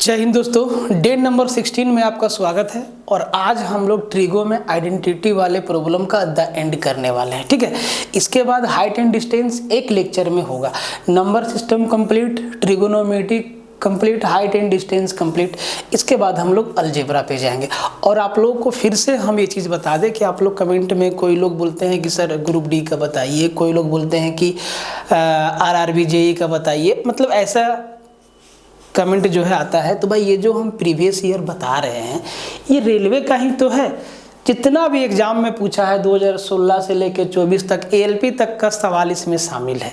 जय हिंद दोस्तों, day number 16 में आपका स्वागत है। और आज हम लोग ट्रिगो में आइडेंटिटी वाले प्रॉब्लम का द एंड करने वाले हैं। ठीक है, इसके बाद हाइट एंड डिस्टेंस एक लेक्चर में होगा, number system complete, trigonometry complete, height and distance complete. इसके बाद हम लोग अलजेब्रा पे जाएंगे। और आप लोगों को फिर से हम ये चीज़ बता दें कि आप लोग कमेंट में कोई लोग बोलते हैं कि सर ग्रुप डी का बताइए, कोई लोग बोलते हैं कि RRB JEE का बताइए, मतलब ऐसा कमेंट जो है आता है। तो भाई ये जो हम प्रीवियस ईयर बता रहे हैं ये रेलवे का ही तो है। जितना भी एग्जाम में पूछा है 2016 से लेकर 24 तक ALP तक का सवाल इसमें शामिल है।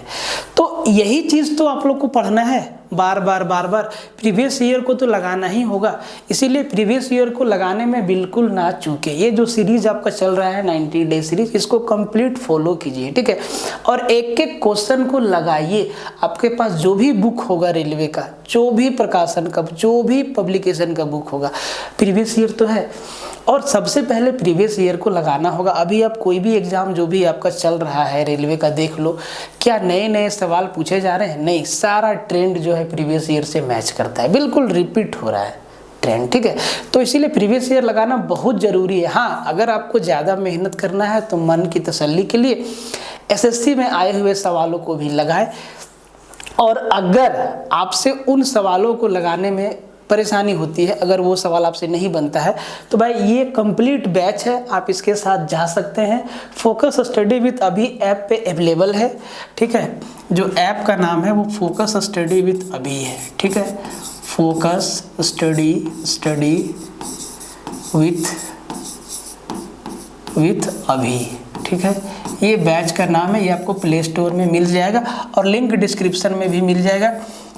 तो यही चीज़ तो आप लोग को पढ़ना है बार बार प्रीवियस ईयर को तो लगाना ही होगा। इसीलिए प्रीवियस ईयर को लगाने में बिल्कुल ना चूके। ये जो सीरीज आपका चल रहा है 90 डे सीरीज, इसको कंप्लीट फॉलो कीजिए। ठीक है, और एक एक क्वेश्चन को लगाइए। आपके पास जो भी बुक होगा रेलवे का, जो भी प्रकाशन का, जो भी पब्लिकेशन का बुक होगा, प्रीवियस ईयर तो है। और सबसे पहले प्रीवियस ईयर को लगाना होगा। अभी आप कोई भी एग्जाम जो भी आपका चल रहा है रेलवे का देख लो, क्या नए नए सवाल पूछे जा रहे हैं? नहीं, सारा ट्रेंड जो है प्रीवियस ईयर से मैच करता है, बिल्कुल रिपीट हो रहा है ट्रेंड। ठीक है, तो इसीलिए प्रीवियस ईयर लगाना बहुत ज़रूरी है। हाँ, अगर आपको ज़्यादा मेहनत करना है तो मन की तसल्ली के लिए SSC में आए हुए सवालों को भी लगाएं। और अगर आपसे उन सवालों को लगाने में परेशानी होती है, अगर वो सवाल आपसे नहीं बनता है, तो भाई ये कंप्लीट बैच है, आप इसके साथ जा सकते हैं। फोकस स्टडी विथ अभी ऐप पे अवेलेबल है। ठीक है, जो ऐप का नाम है वो फोकस स्टडी विथ अभी है। ठीक है, फोकस स्टडी विथ अभी। ठीक है, ये बैच का नाम है, ये आपको प्ले स्टोर में मिल जाएगा और लिंक डिस्क्रिप्शन में भी मिल जाएगा।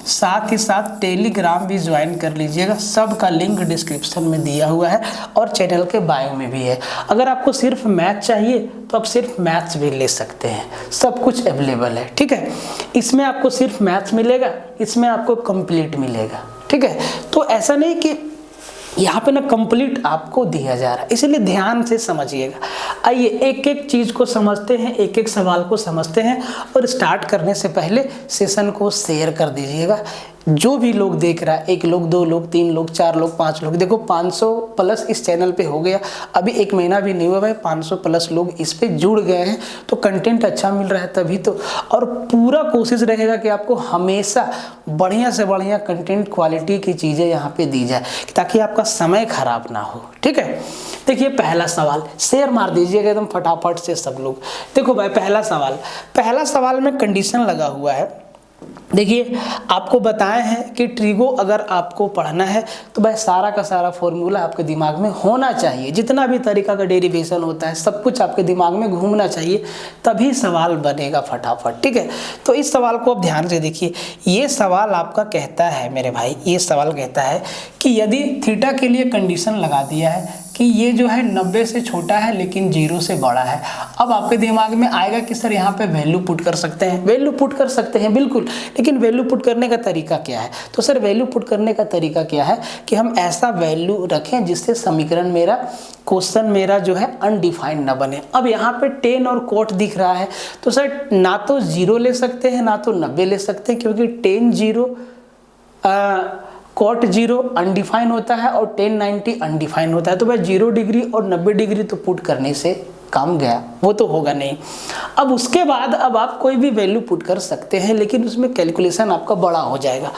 साथ ही साथ टेलीग्राम भी ज्वाइन कर लीजिएगा, सब का लिंक डिस्क्रिप्शन में दिया हुआ है और चैनल के बायो में भी है। अगर आपको सिर्फ मैथ चाहिए तो आप सिर्फ मैथ्स भी ले सकते हैं, सब कुछ अवेलेबल है। ठीक है, इसमें आपको सिर्फ मैथ्स मिलेगा, इसमें आपको कंप्लीट मिलेगा। ठीक है, तो ऐसा नहीं कि यहाँ पे ना कंप्लीट आपको दिया जा रहा है, इसलिए ध्यान से समझिएगा। आइए एक एक चीज़ को समझते हैं, एक एक सवाल को समझते हैं। और स्टार्ट करने से पहले सेशन को शेयर कर दीजिएगा। जो भी लोग देख रहा है, 1 लोग, 2 लोग, 3 लोग, 4 लोग, 5 लोग, देखो 500 प्लस इस चैनल पे हो गया। अभी 1 महीना भी नहीं हुआ भाई, 500 प्लस लोग इस पे जुड़ गए हैं। तो कंटेंट अच्छा मिल रहा है तभी तो। और पूरा कोशिश रहेगा कि आपको हमेशा बढ़िया से बढ़िया कंटेंट क्वालिटी की चीज़ें यहाँ पे दी जाए, ताकि आपका समय खराब ना हो। ठीक है, देखिए पहला सवाल शेयर मार दीजिएगा एकदम फटाफट से सब लोग। देखो भाई पहला सवाल में कंडीशन लगा हुआ है। देखिए आपको बताए हैं कि ट्रिगो अगर आपको पढ़ना है तो भाई सारा का सारा फॉर्मूला आपके दिमाग में होना चाहिए। जितना भी तरीका का डेरिवेशन होता है सब कुछ आपके दिमाग में घूमना चाहिए, तभी सवाल बनेगा फटाफट। ठीक है, तो इस सवाल को आप ध्यान से देखिए। ये सवाल आपका कहता है मेरे भाई, ये सवाल कहता है कि यदि थीटा के लिए कंडीशन लगा दिया है कि ये जो है 90 से छोटा है लेकिन 0 से बड़ा है। अब आपके दिमाग में आएगा कि सर यहाँ पे वैल्यू पुट कर सकते हैं। वैल्यू पुट कर सकते हैं बिल्कुल, लेकिन वैल्यू पुट करने का तरीका क्या है? तो सर वैल्यू पुट करने का तरीका क्या है कि हम ऐसा वैल्यू रखें जिससे समीकरण मेरा, क्वेश्चन मेरा जो है अनडिफाइंड ना बने। अब यहाँ पे 10 और कोट दिख रहा है, तो सर ना तो 0 ले सकते हैं ना तो 90 ले सकते हैं, क्योंकि 10 0 कोट 0 अनडिफाइन होता है और 10 90 अनडिफाइन होता है। तो भाई 0 डिग्री और 90 डिग्री तो पुट करने से काम गया, वो तो होगा नहीं। अब उसके बाद अब आप कोई भी वैल्यू पुट कर सकते हैं, लेकिन उसमें कैलकुलेशन आपका बड़ा हो जाएगा।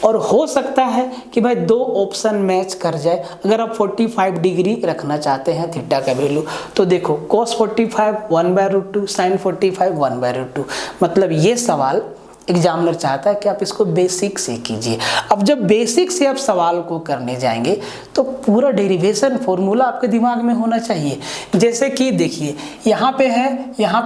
और हो सकता है कि भाई 2 ऑप्शन मैच कर जाए। अगर आप 45 डिग्री रखना चाहते हैं थीटा का वैल्यू, तो देखो cos 45 1/√2, sin 45 1/√2। मतलब ये सवाल एग्जामिनर चाहता है कि आप इसको बेसिक से कीजिए। अब जब बेसिक से आप सवाल को करने जाएंगे तो पूरा डेरिवेशन फॉर्मूला आपके दिमाग में होना चाहिए। जैसे कि देखिए यहाँ पे है 1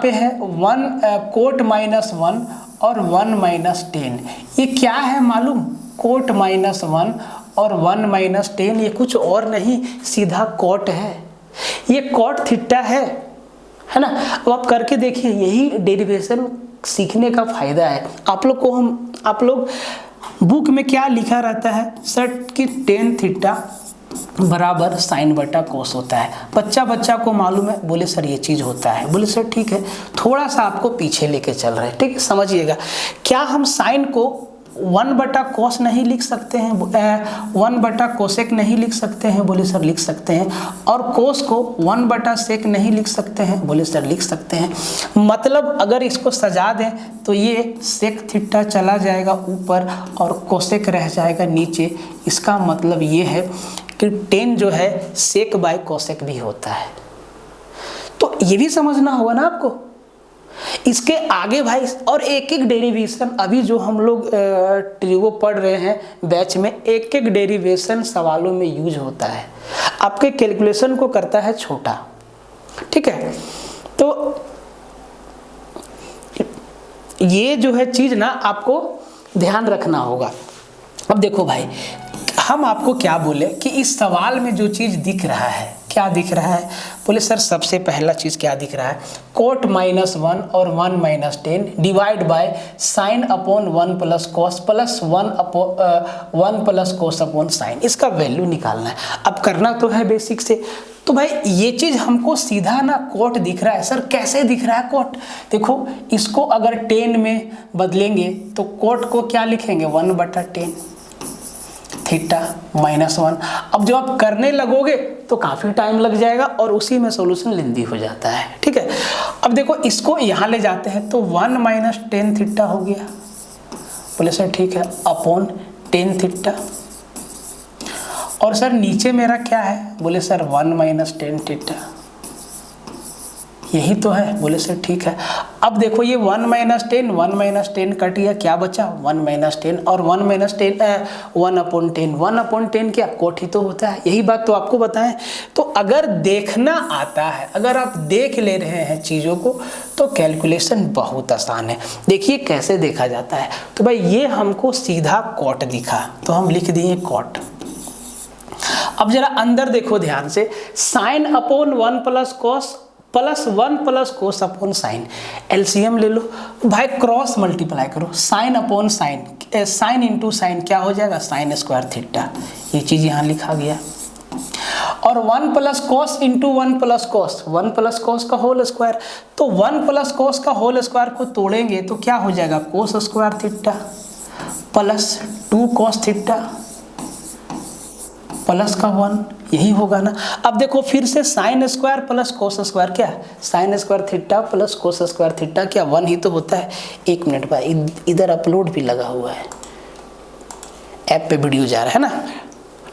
कोट -1 और 1 - 10। ये क्या है मालूम? कोट -1 और 1 - 10 ये कुछ और नहीं, सीधा कोट है। ये कोट थीटा है ना। अब आप करके देखिए, यही डेरिवेशन सीखने का फायदा है। आप लोग बुक में क्या लिखा रहता है सर कि tan थीटा बराबर साइन बटा कोस होता है। बच्चा को मालूम है, बोले सर ये चीज़ होता है। बोले सर ठीक है, थोड़ा सा आपको पीछे लेके चल रहे हैं। ठीक है, समझिएगा। क्या हम साइन को 1 बटा कॉस नहीं लिख सकते हैं, 1 बटा कोसेक नहीं लिख सकते हैं? बोले सर लिख सकते हैं। और कोस को 1 बटा सेक नहीं लिख सकते हैं? बोले सर लिख सकते हैं। मतलब अगर इसको सजा दें तो ये सेक थीटा चला जाएगा ऊपर और कोसेक रह जाएगा नीचे। इसका मतलब ये है कि टेन जो है सेक बाय कोसेक भी होता है। तो ये भी समझना होगा ना आपको। इसके आगे भाई और एक एक डेरिवेशन, अभी जो हम लोग ट्रिगो पढ़ रहे हैं बैच में, एक एक डेरिवेशन सवालों में यूज होता है, आपके कैलकुलेशन को करता है छोटा। ठीक है, तो ये जो है चीज ना आपको ध्यान रखना होगा। अब देखो भाई, हम आपको क्या बोले कि इस सवाल में जो चीज दिख रहा है, क्या दिख रहा है? बोले सर सबसे पहला चीज क्या दिख रहा है? कोट -1 और 1 - 10 divide by sine upon 1 plus cos plus 1 plus cos upon sine. इसका वैल्यू निकालना है। अब करना तो है बेसिक से। तो भाई ये चीज हमको सीधा ना कोट दिख रहा है। सर कैसे दिख रहा है कोट? देखो, इसको अगर 10 में बदलेंगे तो कोट को क्या लिखेंगे? 1 बटा 10 थीटा -1। अब जब आप करने लगोगे तो काफ़ी टाइम लग जाएगा और उसी में सॉल्यूशन लेंदी हो जाता है। ठीक है, अब देखो इसको यहाँ ले जाते हैं तो 1 - 10 थीटा हो गया। बोले सर ठीक है, अपॉन 10 थीटा। और सर नीचे मेरा क्या है? बोले सर 1 - 10 थीटा, यही तो है। बोले सर ठीक है। अब देखो ये 1 - 10 1 - 10 कट गया, क्या बचा? 1 - 10 और 1 - 10 1/10 1/10 क्या? कोट ही तो होता है। यही बात तो आपको बताएं। तो अगर देखना आता है, अगर आप देख ले रहे हैं चीज़ों को, तो कैलकुलेशन बहुत आसान है। देखिए कैसे देखा जाता है। तो भाई ये हमको सीधा कोट दिखा तो हम लिख दिए कोट। अब जरा अंदर देखो ध्यान से, sine upon 1 plus cos plus 1 plus कोस अपॉन साइन, एलसीएम ले लो भाई, क्रॉस मल्टीप्लाई करो, sign upon sine, sine into sine क्या हो जाएगा? Sign square theta. ये चीज यहाँ लिखा गया। और 1 plus cos into 1 plus cos, 1 plus cos का होल स्क्वायर। तो 1 प्लस कॉस का होल स्क्वायर को तोड़ेंगे तो क्या हो जाएगा? Cos square theta plus 2 cos theta plus का 1, यही होगा ना। अब देखो फिर से sine square plus cos square, क्या? Sine square theta plus cos square theta, क्या 1 ही तो होता है। 1 मिनट भाई, इधर अपलोड भी लगा हुआ है, ऐप पे वीडियो जा रहा है ना।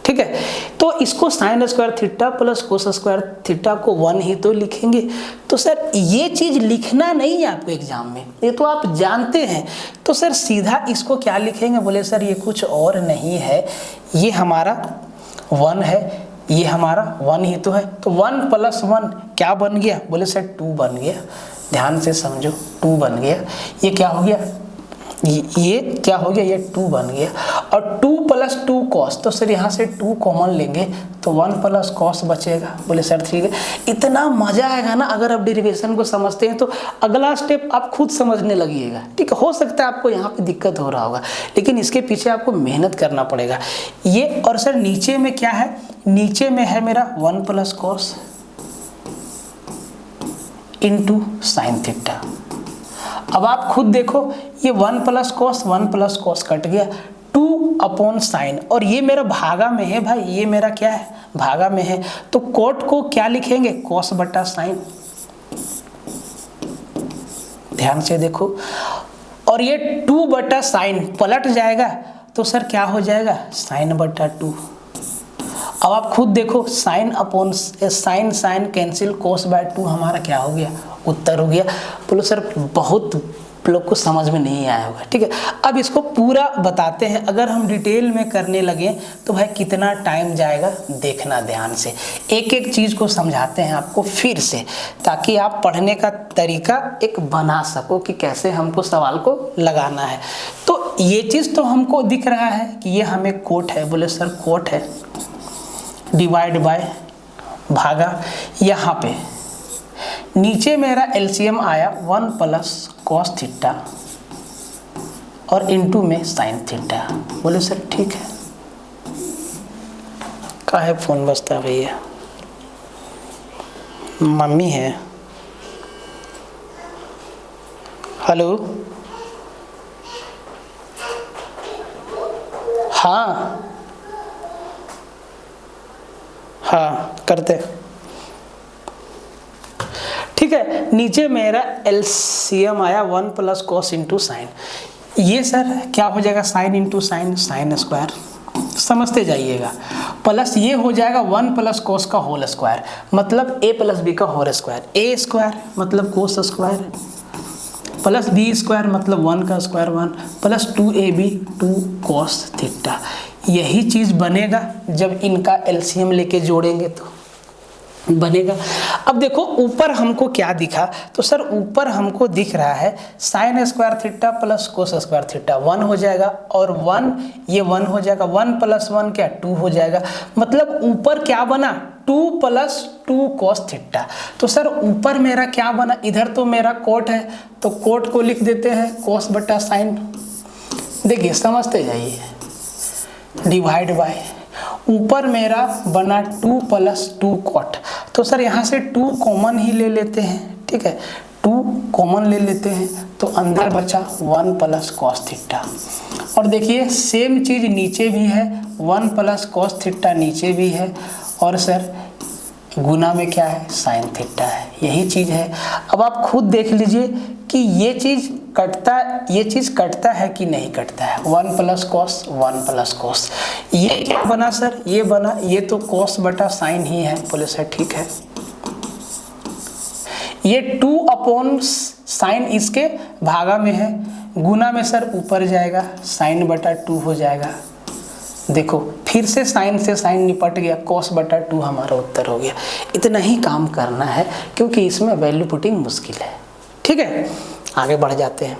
ठीक है, तो इसको sign square theta plus cos square theta को 1 ही तो लिखेंगे। तो सर ये चीज लिखना नहीं है आपको एग्जाम में, ये तो आप जानते हैं। तो सर सीधा इसको क्या लिखेंगे? बोले सर ये कुछ और नहीं है, ये हमारा 1 है, ये हमारा 1 ही तो है। तो 1 प्लस 1 क्या बन गया? बोले सर 2 बन गया। ध्यान से समझो, 2 बन गया। ये क्या हो गया? ये क्या हो गया? ये 2 बन गया। और 2 प्लस 2 कॉस, तो सर यहाँ से 2 कॉमन लेंगे तो 1 प्लस कॉस बचेगा। बोले सर ठीक है। इतना मजा आएगा ना अगर आप डेरिवेशन को समझते हैं, तो अगला स्टेप आप खुद समझने लगिएगा। ठीक है, हो सकता है आपको यहाँ पे दिक्कत हो रहा होगा, लेकिन इसके पीछे आपको मेहनत करना पड़ेगा। ये और सर नीचे में क्या है? नीचे में है मेरा 1 plus cos into sine theta. अब आप खुद देखो, ये 1 प्लस कॉस कट गया, 2 अपॉन साइन, और ये मेरा भागा में है भाई, ये मेरा क्या है? भागा में है। तो कोट को क्या लिखेंगे? कॉस बटा साइन। ध्यान से देखो, और ये 2 बटा साइन पलट जाएगा तो सर क्या हो जाएगा? साइन बटा 2। अब आप खुद देखो, sine upon sine, sine cancel, cos by 2 हमारा क्या हो गया? उत्तर हो गया। बोलो सर बहुत लोग को समझ में नहीं आया होगा। ठीक है, अब इसको पूरा बताते हैं। अगर हम डिटेल में करने लगे तो भाई कितना टाइम जाएगा, देखना ध्यान से। एक एक चीज़ को समझाते हैं आपको फिर से, ताकि आप पढ़ने का तरीका एक बना सको कि कैसे हमको सवाल को लगाना है। तो ये चीज़ तो हमको दिख रहा है कि ये हमें कोट है। बोले सर कोट है, डिवाइड बाय भागा, यहाँ पे नीचे मेरा एलसीएम आया 1 प्लस कॉस थीटा और इनटू में साइन थीटा। बोले सर ठीक है। का है फोन बजता भैया? मम्मी है। हेलो हाँ हाँ करते हैं। ठीक है, नीचे मेरा एलसीएम आया 1 प्लस कॉस इंटू साइन। ये सर क्या हो जाएगा, sine into sine, sine square, समझते जाइएगा। प्लस ये हो जाएगा 1 प्लस कोस का होल स्क्वायर, मतलब a प्लस बी का होल स्क्वायर, a स्क्वायर मतलब cos square, plus B square मतलब 1 का square 1, plus 2ab 2 cos theta. यही चीज़ बनेगा जब इनका एलसीएम लेके जोड़ेंगे तो बनेगा। अब देखो ऊपर हमको क्या दिखा, तो सर ऊपर हमको दिख रहा है sign square theta plus cos square theta 1 हो जाएगा, और 1 ये 1 हो जाएगा, 1 प्लस 1 क्या 2 हो जाएगा, मतलब ऊपर क्या बना 2 प्लस 2 कोस थीटा। तो सर ऊपर मेरा क्या बना, इधर तो मेरा कोट है तो कोट को लिख देते हैं कोस बटा साइन। देखिए समझते जाइए, डिवाइड बाय ऊपर मेरा बना 2 प्लस 2 कॉट, तो सर यहाँ से 2 कॉमन ही ले लेते हैं। ठीक है, 2 कॉमन ले लेते हैं तो अंदर बचा 1 प्लस कॉस थीटा। और देखिए सेम चीज़ नीचे भी है, 1 प्लस कॉस थीटा नीचे भी है, और सर गुना में क्या है साइन थीटा है, यही चीज़ है। अब आप खुद देख लीजिए कि ये चीज़ कटता है कि नहीं कटता है, 1 प्लस कॉस 1 प्लस कॉस। ये क्या बना सर, ये बना, ये तो कॉस बटा साइन ही है, बोले सर ठीक है। ये 2 अपॉन साइन इसके भागा में है, गुना में सर ऊपर जाएगा, साइन बटा 2 हो जाएगा। देखो फिर से साइन निपट गया, कॉस बटा 2 हमारा उत्तर हो गया। इतना ही काम करना है क्योंकि इसमें वैल्यू पुटिंग मुश्किल है। ठीक है, आगे बढ़ जाते हैं।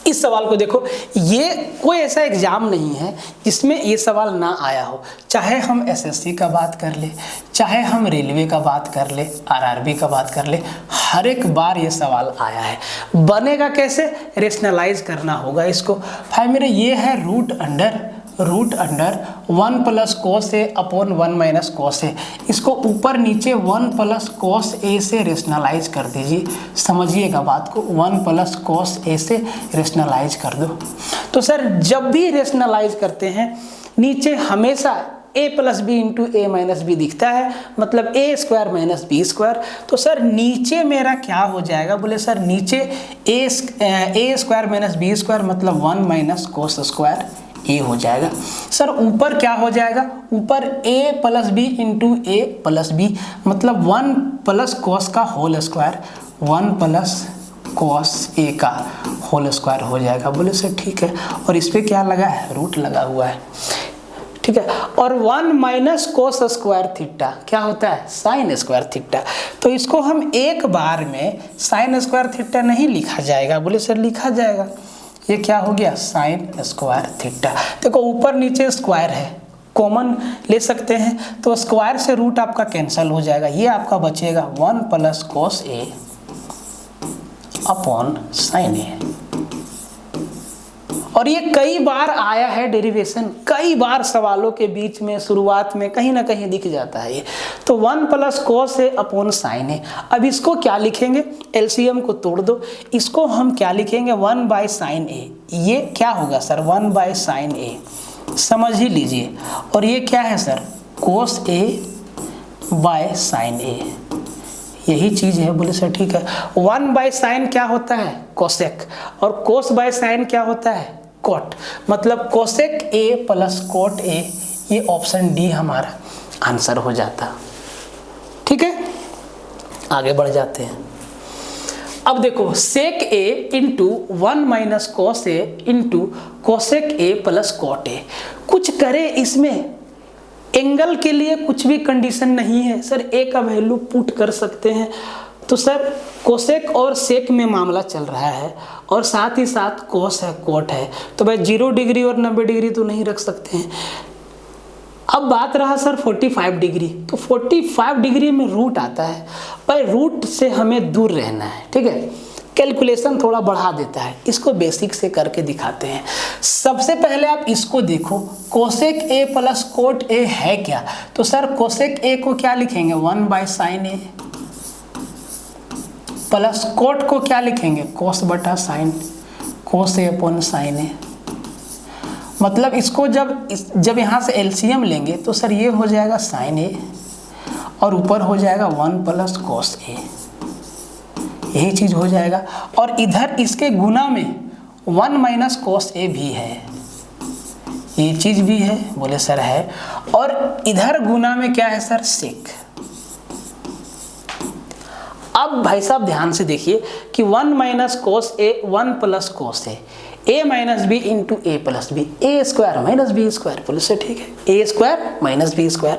इस सवाल को देखो, ये कोई ऐसा एग्जाम नहीं है जिसमें ये सवाल ना आया हो, चाहे हम एसएससी का बात कर ले, चाहे हम रेलवे का बात कर ले, आरआरबी का बात कर ले, हर एक बार ये सवाल आया है। बनेगा कैसे, रेशनलाइज करना होगा इसको। भाई मेरे ये है रूट अंडर 1 प्लस कोस ए अपॉन 1 माइनस कोस ए, इसको ऊपर नीचे 1 प्लस कोस ए से रेशनलाइज कर दीजिए। समझिएगा बात को, 1 प्लस कोस ए से रेशनलाइज कर दो। तो सर जब भी रेशनलाइज करते हैं नीचे हमेशा a plus B into A minus B दिखता है, मतलब A square minus B square. तो सर नीचे मेरा क्या हो जाएगा, बोले सर नीचे A square minus B square मतलब 1 माइनस कोस स्क्वायर ए हो जाएगा। सर ऊपर क्या हो जाएगा, ऊपर a plus B into A plus B मतलब 1 प्लस कोस का whole square, 1 plus cos A का होल स्क्वायर हो जाएगा। बोले सर ठीक है, और इस पर क्या लगा है, रूट लगा हुआ है। ठीक है, और 1 माइनस कोस स्क्वायर थीटा क्या होता है, साइन स्क्वायर थीटा। तो इसको हम एक बार में साइन स्क्वायर थीटा नहीं लिखा जाएगा, बोले सर लिखा जाएगा। ये क्या हो गया, साइन स्क्वायर थीटा। देखो ऊपर नीचे स्क्वायर है, कॉमन ले सकते हैं, तो स्क्वायर से रूट आपका कैंसिल हो जाएगा। ये आपका बचेगा 1 प्लस कोस ए अपॉन साइन ए। और ये कई बार आया है डेरिवेशन, कई बार सवालों के बीच में शुरुआत में कहीं ना कहीं दिख जाता है ये। तो 1 प्लस कोस ए अपॉन साइन ए। अब इसको क्या लिखेंगे, एलसीएम को तोड़ दो, इसको हम क्या लिखेंगे 1 बाय साइन ए। ये क्या होगा सर 1 बाय साइन ए, समझ ही लीजिए। और ये क्या है sir cos A by sine A, यही चीज़ है। बोले सर ठीक है, 1 बाय साइन क्या होता है कोसेक, और कोस बाय साइन क्या होता है कोट, मतलब कोसेक ए प्लस कोट ए। ये ऑप्शन डी हमारा आंसर हो जाता। ठीक है, आगे बढ़ जाते हैं। अब देखो sec A into 1 minus cos A into cosec A plus cot A. कुछ करे इसमें, एंगल के लिए कुछ भी कंडीशन नहीं है सर, ए का वैल्यू पुट कर सकते हैं। तो सर कोसेक और सेक में मामला चल रहा है, और साथ ही साथ कोस है कोट है, तो भाई 0 डिग्री और 90 डिग्री तो नहीं रख सकते हैं। अब बात रहा सर 45 डिग्री, तो 45 डिग्री में रूट आता है, भाई रूट से हमें दूर रहना है। ठीक है, कैलकुलेशन थोड़ा बढ़ा देता है, इसको बेसिक से करके दिखाते हैं। सबसे पहले आप इसको देखो, कोसेक ए प्लस कोट ए है क्या, तो सर कोसेक ए को क्या लिखेंगे 1 बाय साइन ए, प्लस कोट को क्या लिखेंगे कोस बटा साइन, कोस ए अपॉन साइन ए। मतलब इसको जब यहाँ से एलसीएम लेंगे तो सर ये हो जाएगा साइन ए और ऊपर हो जाएगा 1 प्लस कॉस ए, यही चीज़ हो जाएगा। और इधर इसके गुना में 1 माइनस कॉस ए भी है, ये चीज़ भी है, बोले सर है। और इधर गुना में क्या है सर, सेक। अब भाई साहब ध्यान से देखिए कि 1 minus cos A 1 plus cos A minus B into A plus B, A square minus B square, बोले सर ठीक है, ए स्क्वायर माइनस बी स्क्वायर।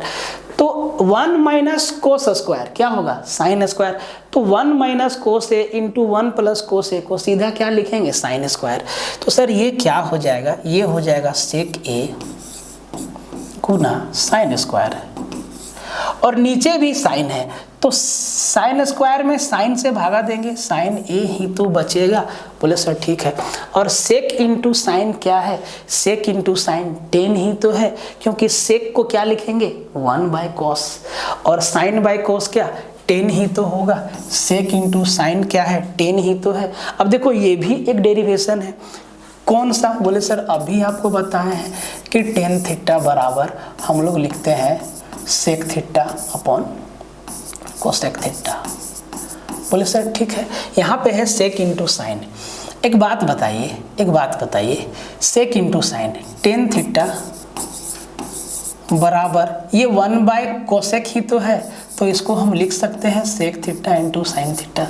तो 1 माइनस कोस स्क्वायर क्या होगा, साइन स्क्वायर। तो 1 minus cos A into 1 plus cos ए को सीधा क्या लिखेंगे, साइन स्क्वायर। तो सर ये क्या हो जाएगा, ये हो जाएगा सेक ए गुना साइन स्क्वायर, और नीचे भी साइन है तो साइन स्क्वायर में साइन से भागा देंगे, साइन ए ही तो बचेगा, बोले सर ठीक है। और सेक इंटू साइन क्या है, सेक इंटू साइन टेन ही तो है, क्योंकि सेक को क्या लिखेंगे 1 बाय कॉस, और साइन बाय कॉस क्या टेन ही तो होगा, सेक इंटू साइन क्या है टेन ही तो है। अब देखो ये भी एक डेरिवेशन है, कौन सा, बोले सर अभी आपको बताए हैं कि टेन थीटा बराबर हम लोग लिखते हैं sec theta upon cosec theta, बोले सर ठीक है। यहाँ पे है सेक इंटू साइन। एक बात बताइए, सेक इंटू साइन टेन थीटा बराबर ये 1 बाय कोसेक ही तो है, तो इसको हम लिख सकते हैं sec theta into sine theta.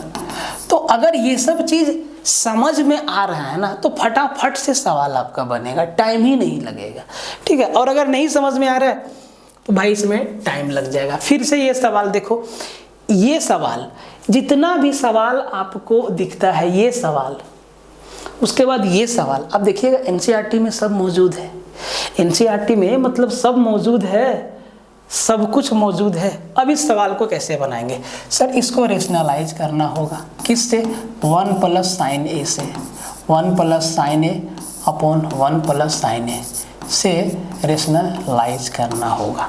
तो अगर ये सब चीज़ समझ में आ रहा है ना तो फटाफट से सवाल आपका बनेगा, टाइम ही नहीं लगेगा, ठीक है। और अगर नहीं समझ में आ रहा है तो भाई इसमें टाइम लग जाएगा। फिर से ये सवाल देखो, ये सवाल जितना भी सवाल आपको दिखता है, ये सवाल, उसके बाद ये सवाल, अब देखिएगा एनसीईआरटी में सब मौजूद है, एनसीईआरटी में मतलब सब मौजूद है, सब कुछ मौजूद है। अब इस सवाल को कैसे बनाएंगे सर, इसको रेशनलाइज करना होगा, किससे, 1 प्लस साइन ए से, 1 plus sine A upon 1 plus sine ए से रेशनलाइज करना होगा।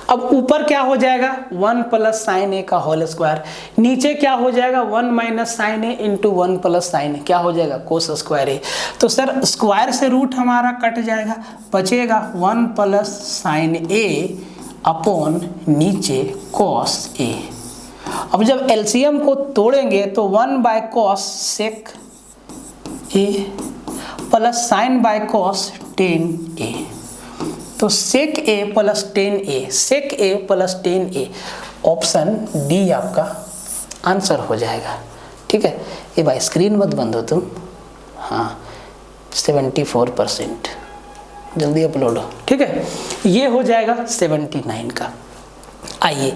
अब ऊपर क्या हो जाएगा 1 प्लस साइन ए का होल स्क्वायर, नीचे क्या हो जाएगा 1 minus sine A into 1 plus sine A क्या हो जाएगा कोस स्क्वायर ए। तो सर स्क्वायर से रूट हमारा कट जाएगा, बचेगा 1 प्लस साइन ए अपॉन नीचे कॉस ए। अब जब एलसीएम को तोड़ेंगे तो 1 by cos sec A plus sine by cos tan A, तो sec A plus tan A, sec A plus tan A, option D आपका आंसर हो जाएगा, ठीक है। ये भाई स्क्रीन मत बंद हो तुम, हाँ 74%, जल्दी अपलोड हो, ठीक है। ये हो जाएगा 79 का। आइए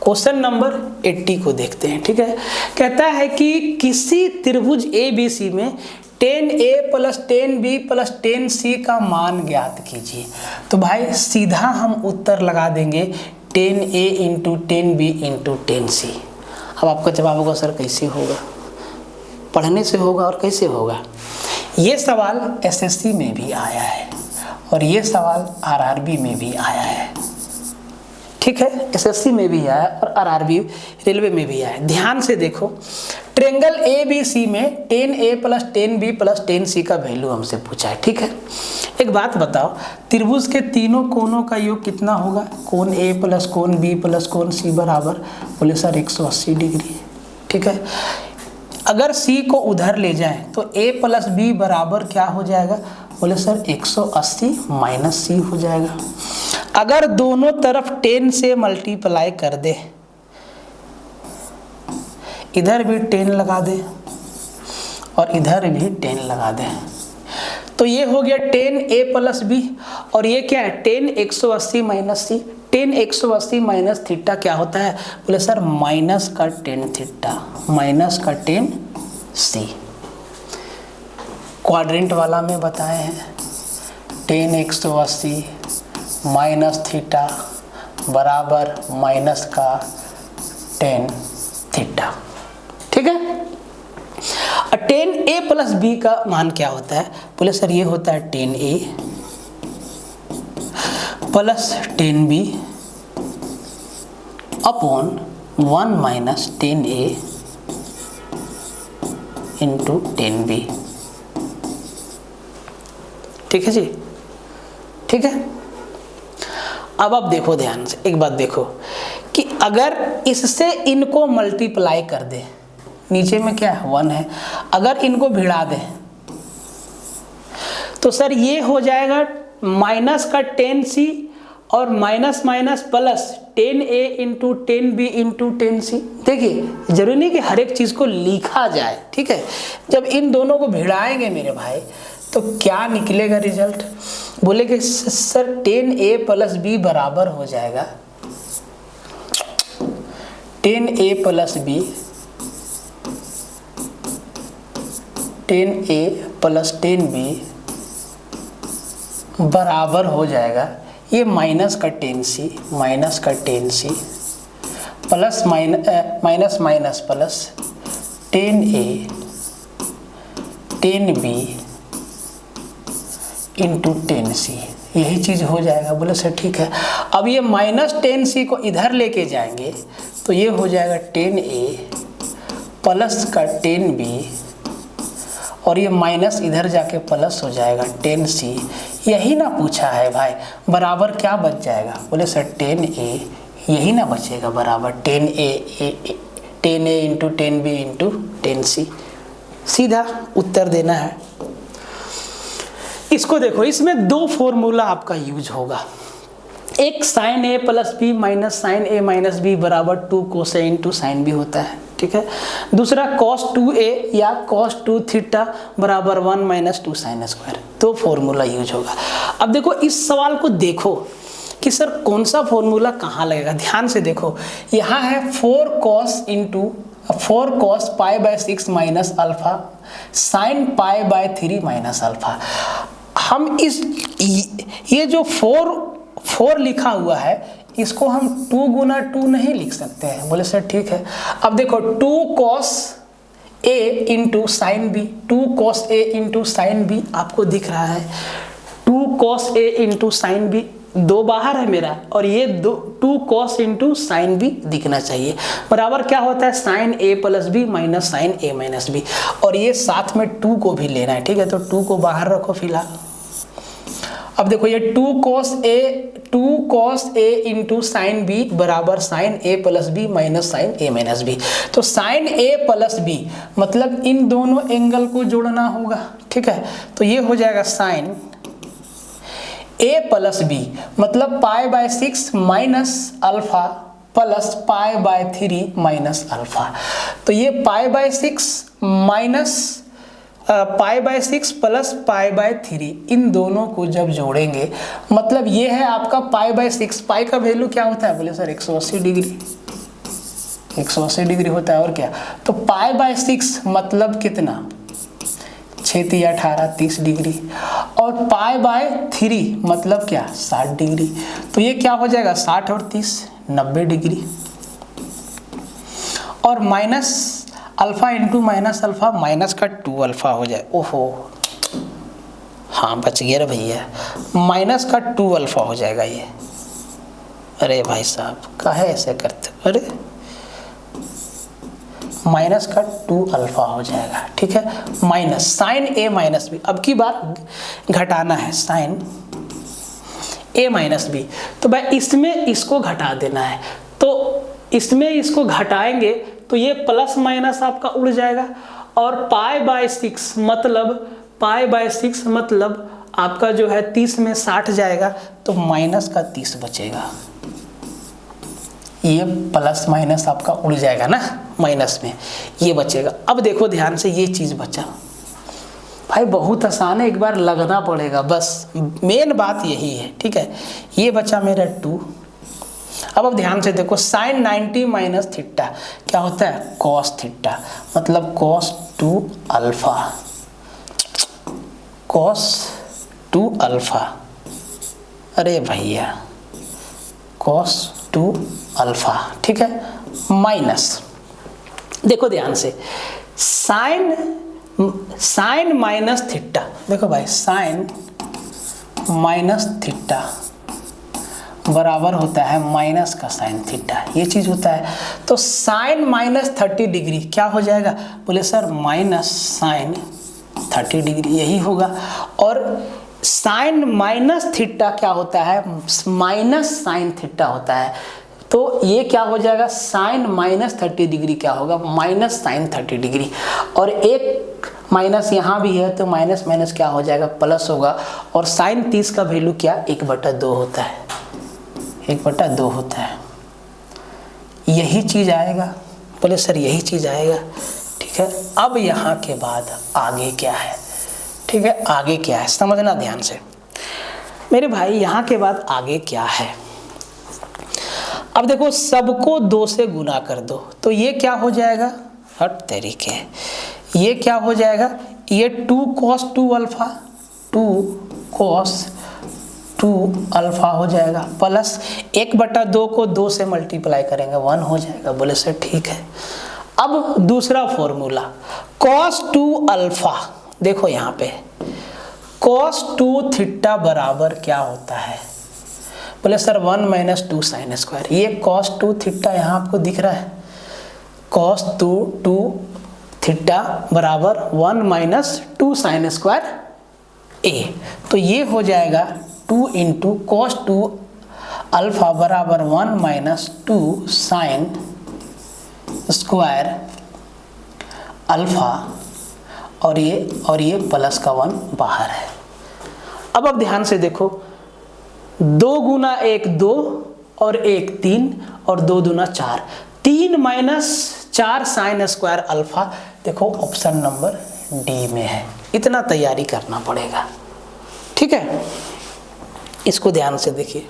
क्वेश्चन नंबर 80 को देखते हैं, ठीक है। कहता है कि किसी त्रिभुज ABC में 10A plus 10B plus 10C का मान ज्ञात कीजिए। तो भाई सीधा हम उत्तर लगा देंगे 10A into 10B into 10C। अब आपका जवाब होगा सर कैसे होगा, पढ़ने से होगा और कैसे होगा। ये सवाल SSC में भी आया है और ये सवाल RRB में भी आया है, ठीक है। SSC में भी आया और RRB रेलवे में भी आया। ध्यान से देखो, ट्रेंगल ABC में 10A plus 10B plus 10C का वैल्यू हमसे पूछा है, ठीक है। एक बात बताओ, त्रिभुज के तीनों कोनों का योग कितना होगा, कोण A प्लस कोण B प्लस कोण C बराबर, बोले सर 180 डिग्री, ठीक है। अगर C को उधर ले जाएं तो A प्लस B बराबर क्या हो जाएगा, बोले सर 180 माइनस C हो जाएगा। अगर दोनों तरफ 10 से मल्टीप्लाई कर दे, इधर भी 10 लगा दे और इधर भी 10 लगा दे, तो ये हो गया 10A प्लस B, और ये क्या है 10 180 माइनस C। 10 180 माइनस थीटा क्या होता है, बोले सर माइनस का 10 थीटा माइनस का 10 C। क्वाड्रेंट वाला में बताए हैं 10 180 माइनस थीटा बराबर माइनस का 10 थीटा, ठीक है। 10A प्लस B का मान क्या होता है, बोले सर ये होता है 10A plus 10B upon 1 minus 10A into 10B, ठीक है जी। ठीक है। अब देखो ध्यान से एक बात देखो कि अगर इससे इनको मल्टीप्लाई कर दे, नीचे में क्या है 1 है, अगर इनको भिड़ा दे तो सर ये हो जाएगा माइनस का 10c और minus minus plus 10a into 10b into 10c। देखिए जरूरी नहीं कि हर एक चीज़ को लिखा जाए, ठीक है। जब इन दोनों को भिड़ाएंगे मेरे भाई तो क्या निकलेगा रिजल्ट, बोले कि सर 10a प्लस b बराबर हो जाएगा 10a plus b, 10a plus 10b बराबर हो जाएगा ये माइनस का 10c plus minus minus plus 10a 10b into 10c, यही चीज़ हो जाएगा। बोले सर ठीक है। अब ये माइनस 10c को इधर लेके जाएंगे तो ये हो जाएगा 10a प्लस का 10b और ये माइनस इधर जाके प्लस हो जाएगा 10c। यही ना पूछा है भाई, बराबर क्या बच जाएगा, बोले सर 10a, यही ना बचेगा बराबर 10a into 10b into 10c। सीधा उत्तर देना है। इसको देखो, इसमें दो फॉर्मूला आपका यूज होगा, एक साइन ए प्लस बी माइनस साइन ए माइनस बी बराबर 2 कोस ए इंटू साइन बी होता है, ठीक है। दूसरा cos 2a या cos 2 थीटा बराबर 1 माइनस 2 साइन स्क्वायर, तो फॉर्मूला यूज होगा। अब देखो इस सवाल को देखो कि सर कौन सा फॉर्मूला कहाँ लगेगा, ध्यान से देखो। यहाँ है 4 cos pi by 6 minus alpha sine pi by 3 minus alpha. हम ये जो 4 लिखा हुआ है इसको हम 2 गुना 2 नहीं लिख सकते हैं, बोले सर ठीक है। अब देखो 2 cos a into sine B, 2 cos a into sine B आपको दिख रहा है, 2 cos a into sine B, 2 बाहर है मेरा और ये 2 cos इंटू साइन बी दिखना चाहिए, बराबर क्या होता है sine a plus B minus sine a minus B, और ये साथ में 2 को भी लेना है, ठीक है। तो 2 को बाहर रखो फिलहाल। अब देखो ये 2 cos a into sine B बराबर sine a plus B minus sine a minus B. तो साइन a प्लस बी मतलब इन दोनों एंगल को जोड़ना होगा, ठीक है। तो ये हो जाएगा साइन a प्लस बी मतलब pi by 6 minus alpha plus pi by 3 minus alpha. तो ये pi by 6 minus pi by 6 plus pi by 3, इन दोनों को जब जोड़ेंगे मतलब ये है आपका पाई बाय 6। पाई का वैल्यू क्या होता है, बोले सर 180 डिग्री, 180 डिग्री होता है और क्या। तो पाई बाय 6 मतलब कितना, 6 × 18 30 डिग्री, और पाई बाय 3 मतलब क्या 60 डिग्री। तो ये क्या हो जाएगा 60 और 30 90 डिग्री, और minus alpha into minus alpha minus का 2 अल्फा हो जाए। ओहो हाँ बच गया रे भैया, माइनस का 2 अल्फा हो जाएगा ये। अरे भाई साहब काहे ऐसे करते, अरे माइनस का 2 अल्फा हो जाएगा, ठीक है। माइनस साइन ए माइनस बी, अब की बार घटाना है साइन ए माइनस बी, तो भाई इसमें इसको घटा देना है। तो इसमें इसको घटाएंगे तो ये प्लस माइनस आपका उड़ जाएगा, और पाई बाय 6 मतलब आपका जो है 30 में 60 जाएगा तो माइनस का 30 बचेगा। ये प्लस माइनस आपका उड़ जाएगा ना, माइनस में ये बचेगा। अब देखो ध्यान से, ये चीज़ बचा भाई, बहुत आसान है, एक बार लगना पड़ेगा बस, मेन बात यही है, ठीक है। ये बचा मेरा 2। अब ध्यान से देखो, साइन 90 माइनस थीटा क्या होता है कॉस थीटा, मतलब कॉस 2 अल्फा, कॉस 2 अल्फा। अरे भैया कॉस 2 अल्फा, ठीक है। माइनस देखो ध्यान से, साइन माइनस थीटा, देखो भाई साइन माइनस थीटा बराबर होता है माइनस का साइन थीटा, ये चीज़ होता है। तो साइन माइनस 30 डिग्री क्या हो जाएगा, बोले सर माइनस साइन 30 डिग्री, यही होगा। और साइन माइनस थीटा क्या होता है, माइनस साइन थीटा होता है। तो ये क्या हो जाएगा, साइन माइनस 30 डिग्री क्या होगा, माइनस साइन 30 डिग्री। और एक माइनस यहाँ भी है तो माइनस माइनस क्या हो जाएगा, प्लस होगा। और साइन 30 का वैल्यू क्या, 1/2 होता है, 1/2 होता है। यही चीज़ आएगा, बोले सर यही चीज़ आएगा, ठीक है। अब यहाँ के बाद आगे क्या है, ठीक है, आगे क्या है समझना ध्यान से मेरे भाई। यहाँ के बाद आगे क्या है, अब देखो सबको 2 से गुना कर दो तो ये क्या हो जाएगा, हट तरीके, ये क्या हो जाएगा, ये 2 cos 2 अल्फा, 2 cos 2 अल्फा हो जाएगा, प्लस 1/2 को 2 से मल्टीप्लाई करेंगे 1 हो जाएगा। बोले सर ठीक है। अब दूसरा फॉर्मूला cos 2 अल्फा, देखो यहाँ पे cos 2 थीटा बराबर क्या होता है, बोले सर 1 - 2 साइन स्क्वायर। ये cos 2 थीटा यहाँ आपको दिख रहा है, cos 2 थीटा बराबर 1 - 2 साइन स्क्वायर ए। तो ये हो जाएगा 2 × cos 2 अल्फा बराबर 1 - 2 साइन स्क्वायर अल्फा, और ये प्लस का 1 बाहर है। अब ध्यान से देखो, 2 × 1 2 और 1 3 और 2 दूना 4, 3 - 4 साइन स्क्वायर अल्फा, देखो ऑप्शन नंबर डी में है। इतना तैयारी करना पड़ेगा, ठीक है। इसको ध्यान से देखिए,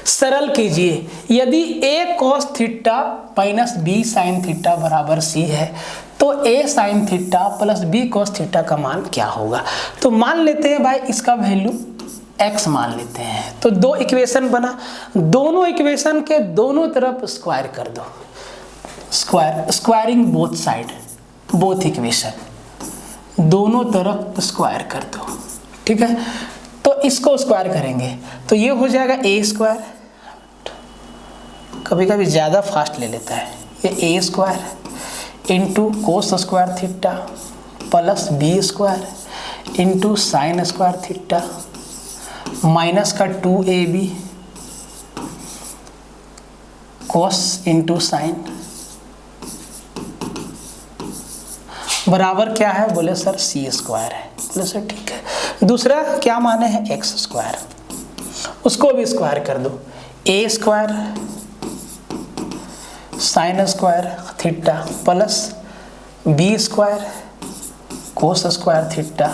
सरल कीजिए। यदि a cos theta minus b sine theta बराबर c है तो a sine theta plus b cos theta का मान क्या होगा। तो मान लेते हैं भाई इसका वैल्यू x मान लेते हैं। तो 2 इक्वेशन बना, दोनों इक्वेशन के दोनों तरफ स्क्वायर कर दो, squaring both side, both equation, दोनों तरफ स्क्वायर कर दो, ठीक है। तो इसको स्क्वायर करेंगे तो ये हो जाएगा a स्क्वायर, कभी कभी ज़्यादा फास्ट ले लेता है, ये a square into cos square theta plus b square into sine square theta minus का 2ab कोस इंटू साइन बराबर क्या है, बोले सर c स्क्वायर है। बोले सर ठीक है। दूसरा क्या माने हैं, x स्क्वायर, उसको भी स्क्वायर कर दो, a square sine square theta plus b square cos square theta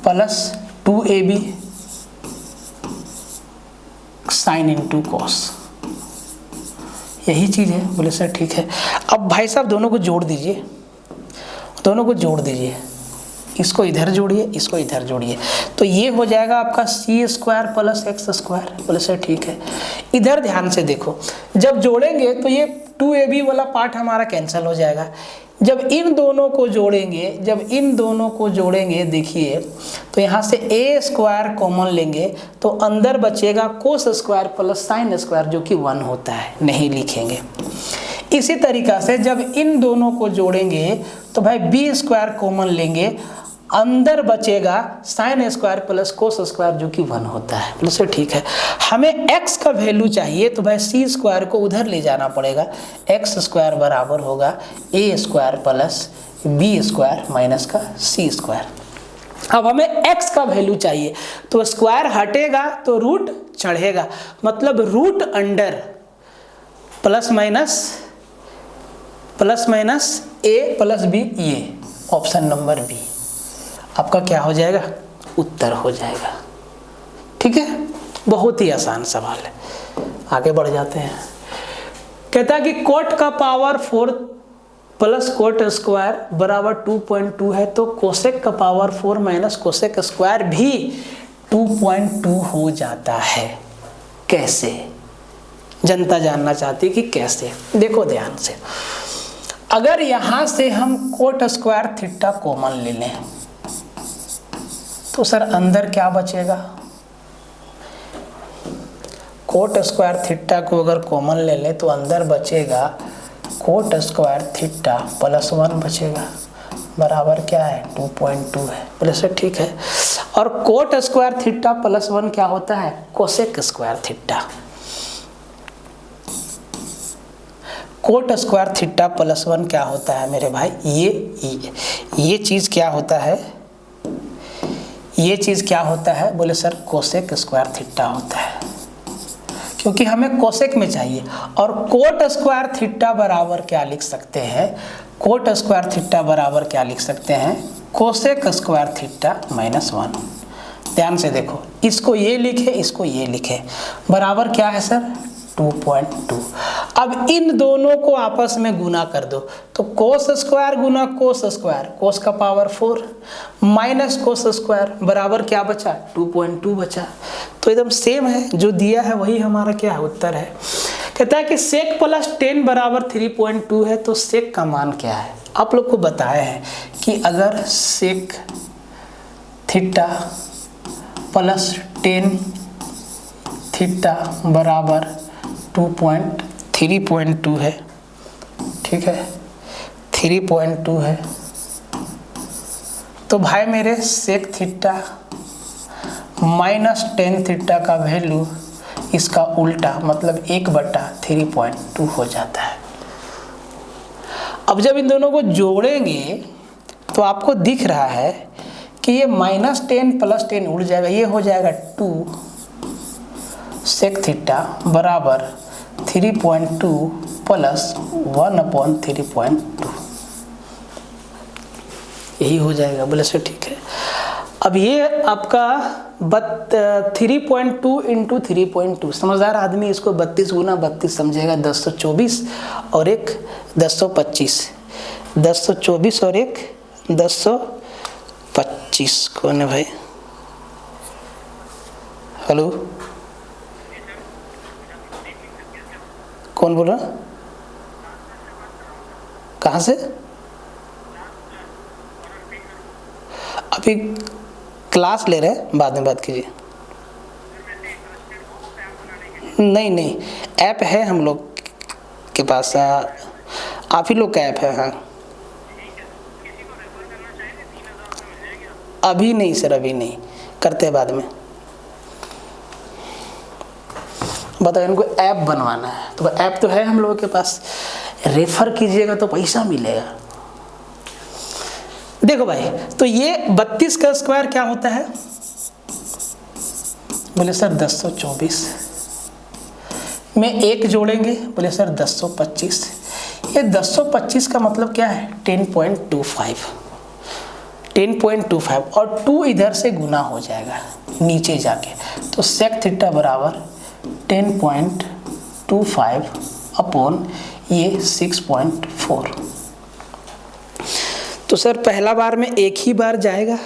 plus 2ab sine into cos, यही चीज़ है। बोले सर ठीक है। अब भाई साहब दोनों को जोड़ दीजिए, दोनों को जोड़ दीजिए, इसको इधर जोड़िए, इसको इधर जोड़िए, तो ये हो जाएगा आपका c square plus x square. बोले सर ठीक है। इधर ध्यान से देखो, जब जोड़ेंगे तो ये 2ab वाला पार्ट हमारा कैंसिल हो जाएगा। जब इन दोनों को जोड़ेंगे, देखिए तो यहाँ से a स्क्वायर कॉमन लेंगे तो अंदर बचेगा कोस स्क्वायर प्लस साइन स्क्वायर जो कि 1 होता है, नहीं लिखेंगे। इसी तरीक़ा से जब इन दोनों को जोड़ेंगे तो भाई b स्क्वायर कॉमन लेंगे, अंदर बचेगा sign square plus cos square जो कि 1 होता है। बोले ठीक है। हमें x का वैल्यू चाहिए तो भाई c स्क्वायर को उधर ले जाना पड़ेगा, x स्क्वायर बराबर होगा a square plus b square minus का c स्क्वायर। अब हमें x का वैल्यू चाहिए तो स्क्वायर हटेगा तो रूट चढ़ेगा, मतलब root under plus minus a plus b, ये ऑप्शन नंबर बी आपका क्या हो जाएगा, उत्तर हो जाएगा। ठीक है, बहुत ही आसान सवाल है। आगे बढ़ जाते हैं। कहता है कि कोट का पावर 4 प्लस कोट स्क्वायर बराबर 2.2 है, तो कोसेक का पावर 4 माइनस कोसेक स्क्वायर भी 2.2 हो जाता है। कैसे? जनता जानना चाहती है कि कैसे। देखो ध्यान से, अगर यहां से हम कोट स्क्वायर थीटा कॉमन ले लें तो सर अंदर क्या बचेगा, कोट स्क्वायर थीटा को अगर कॉमन ले लें तो अंदर बचेगा कोट स्क्वायर थीटा प्लस 1 बचेगा, बराबर क्या है 2.2 है। बोले सर ठीक है। और कोट स्क्वायर थीटा प्लस 1 क्या होता है? Cosec square theta. Coat square theta plus 1 क्या होता है मेरे भाई? ये चीज़ क्या होता है? ये चीज़ क्या होता है? बोले सर कोसेक स्क्वायर थीटा होता है, क्योंकि हमें कोसेक में चाहिए। और कोट स्क्वायर थीटा बराबर क्या लिख सकते हैं? कोट स्क्वायर थीटा बराबर क्या लिख सकते हैं? Cosec square theta minus 1। ध्यान से देखो, इसको ये लिखे, इसको ये लिखे, बराबर क्या है सर? 2.2। अब इन दोनों को आपस में गुना कर दो, तो कोस स्क्वायर गुना कोस स्क्वायर, कोस का पावर 4 माइनस कोस स्क्वायर बराबर क्या बचा? 2.2 बचा। तो एकदम सेम है, जो दिया है वही हमारा क्या है? उत्तर है। कहता है कि सेक प्लस 10 बराबर 3.2 है, तो सेक का मान क्या है? आप लोग को बताया है कि अगर सेक थीटा प्लस 10 थीटा बराबर 3.2 है, ठीक है, 3.2 है, तो भाई मेरे सेक थीटा माइनस 10 थीटा का वैल्यू इसका उल्टा मतलब 1/3.2 हो जाता है। अब जब इन दोनों को जोड़ेंगे तो आपको दिख रहा है कि ये -10 + 10 उड़ जाएगा, ये हो जाएगा 2 सेक थीटा बराबर 3.2 + 1/3.2, यही हो जाएगा। बोले सर ठीक है। अब ये आपका 3.2 × 3.2, समझदार आदमी इसको 32 गुना 32 समझेगा, 1024 और एक 1025, 1024 और एक 1025। कौन है भाई? हेलो, कौन बोल रहा? कहाँ से? अभी क्लास ले रहे हैं, बाद में बात कीजिए। नहीं, ऐप है हम लोग के पास, आप ही लोग का ऐप है। हाँ, अभी नहीं सर, अभी नहीं, करते हैं बाद में। बताओ, इनको ऐप बनवाना है, तो ऐप तो है हम लोगों के पास, रेफर कीजिएगा तो पैसा मिलेगा। देखो भाई, तो ये 32 का स्क्वायर क्या होता है? बोले सर 1024 में एक जोड़ेंगे, बोले सर 1025। ये 1025 का मतलब क्या है? 10.25 और 2 इधर से गुना हो जाएगा नीचे जाके, तो सेक थीटा बराबर 10.25 अपॉन ये 6.4। तो सर पहला बार में एक ही बार जाएगा।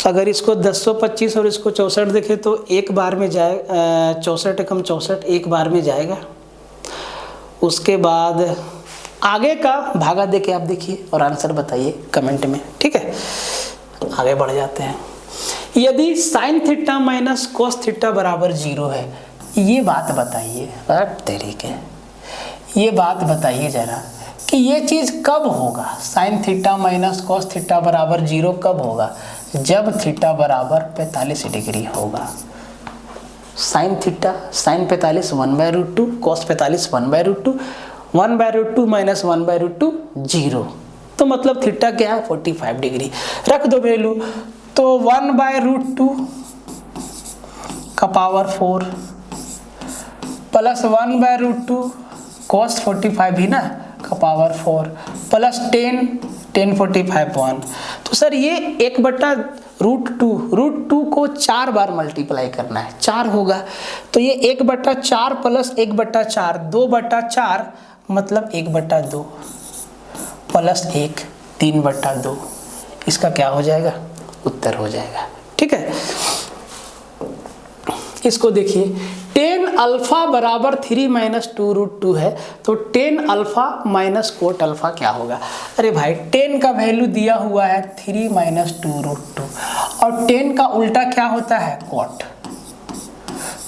अगर इसको 1025 और इसको 64 देखें तो एक बार में जाए, 64 एकम 64 एक बार में जाएगा। उसके बाद आगे का भागा देके आप देखिए और आंसर बताइए कमेंट में, ठीक है। आगे बढ़ जाते हैं। यदि sine theta minus cos theta बराबर 0 है, ये बात बताइए। तरीके ये बात बताइए जरा कि ये चीज़ कब होगा? Sine theta minus cos theta बराबर 0 कब होगा? जब थीटा बराबर 45 डिग्री होगा। साइन थीटा, साइन 45 1/√2, कोस 45 1/√2, 1/√2 माइनस 1/√2 0, तो मतलब थीटा क्या है? 45 डिग्री। रख दो वैल्यू, तो 1/√2 का पावर 4 प्लस 1/√2 कोस 45 ही ना का पावर 4 प्लस 10 45 1। तो सर ये 1/√2 को 4 बार मल्टीप्लाई करना है, 4 होगा, तो ये 1/4 प्लस 1/4 2/4 मतलब 1/2 प्लस 1 3/2, इसका क्या हो जाएगा? उत्तर हो जाएगा, ठीक है। इसको देखिए, 10 अल्फा बराबर 3 - 2√2 है, तो 10 अल्फा माइनस कोट अल्फा क्या होगा? अरे भाई 10 का वैल्यू दिया हुआ है 3 - 2√2 और 10 का उल्टा क्या होता है? कोट।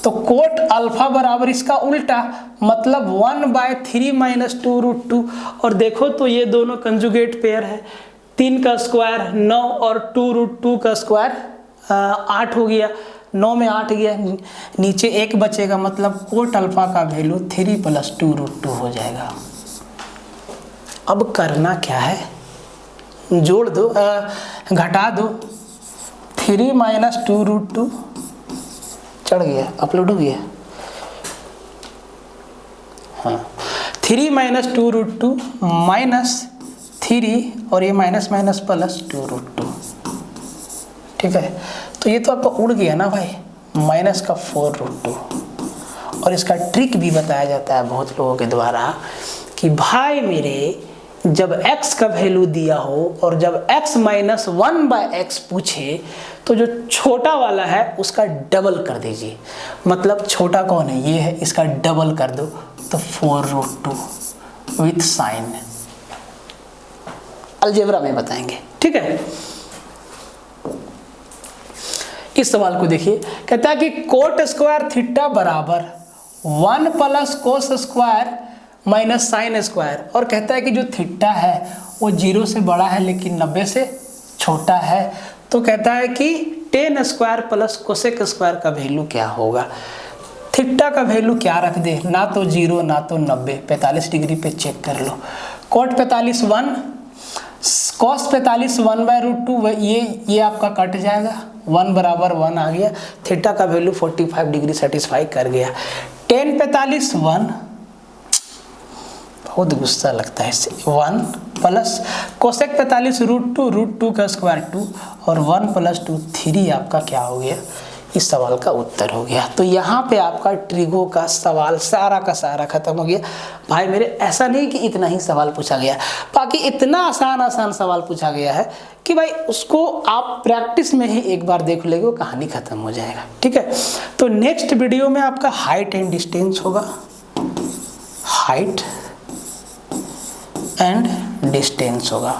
तो कोट अल्फा बराबर इसका उल्टा मतलब 1/3 - 2√2। और देखो तो ये दोनों कंजुगेट पेयर है, 3 का स्क्वायर 9 और 2√2 का स्क्वायर 8 हो गया, 9 में 8 गया, नीचे 1 बचेगा, मतलब कोट अल्फा का वैल्यू 3 + 2√2 हो जाएगा। अब करना क्या है, जोड़ दो, घटा दो, 3 - 2√2 चढ़ गया, अपलोड हो गया, हाँ, 3 - 2√2 -3 और ये माइनस माइनस प्लस 2√2, ठीक है। तो ये तो आपका उड़ गया ना भाई, माइनस का 4√2। और इसका ट्रिक भी बताया जाता है बहुत लोगों के द्वारा कि भाई मेरे जब x का वैल्यू दिया हो और जब x - 1/x पूछे तो जो छोटा वाला है उसका डबल कर दीजिए। मतलब छोटा कौन है, ये है, इसका डबल कर दो तो 4√2 विथ साइन। अलजेब्रा में बताएंगे, ठीक है। इस सवाल को देखिए, कहता है कि कोट स्क्वायर थीटा बराबर 1 + cos square minus sine square, और कहता है कि जो थीटा है वो 0 से बड़ा है लेकिन 90 से छोटा है। तो कहता है कि tan square plus cosec square का वैल्यू क्या होगा। थीटा का वैल्यू क्या रख दे, ना तो 0 ना तो 90, 45 डिग्री पे चेक कर लो। कोट 45 1, कॉस 45 1/√2, ये आपका कट जाएगा, 1 = 1 आ गया, थीटा का वैल्यू 45 डिग्री सेटिस्फाई कर गया। tan 45 1, बहुत गुस्सा लगता है इससे, 1 प्लस कोसेक 45 √2 का स्क्वायर 2 और 1 + 2 3 आपका क्या हो गया, इस सवाल का उत्तर हो गया। तो यहाँ पे आपका ट्रिगो का सवाल सारा का सारा खत्म हो गया भाई मेरे। ऐसा नहीं कि इतना ही सवाल पूछा गया, बाकी इतना आसान सवाल पूछा गया है कि भाई उसको आप प्रैक्टिस में ही एक बार देख लेंगे, कहानी खत्म हो जाएगा, ठीक है। तो नेक्स्ट वीडियो में आपका हाइट एंड डिस्टेंस होगा, हाइट एंड डिस्टेंस होगा,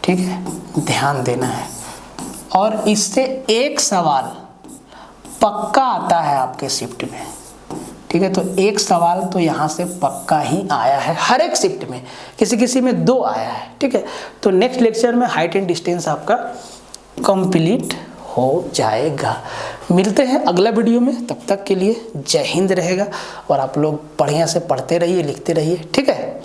ठीक है, ध्यान देना है। और इससे एक सवाल पक्का आता है आपके शिफ्ट में, ठीक है। तो एक सवाल तो यहाँ से पक्का ही आया है, हर एक शिफ्ट में, किसी किसी में 2 आया है, ठीक है। तो नेक्स्ट लेक्चर में हाइट एंड डिस्टेंस आपका कंप्लीट हो जाएगा। मिलते हैं अगला वीडियो में, तब तक के लिए जय हिंद रहेगा और आप लोग बढ़िया से पढ़ते रहिए, लिखते रहिए, ठीक है।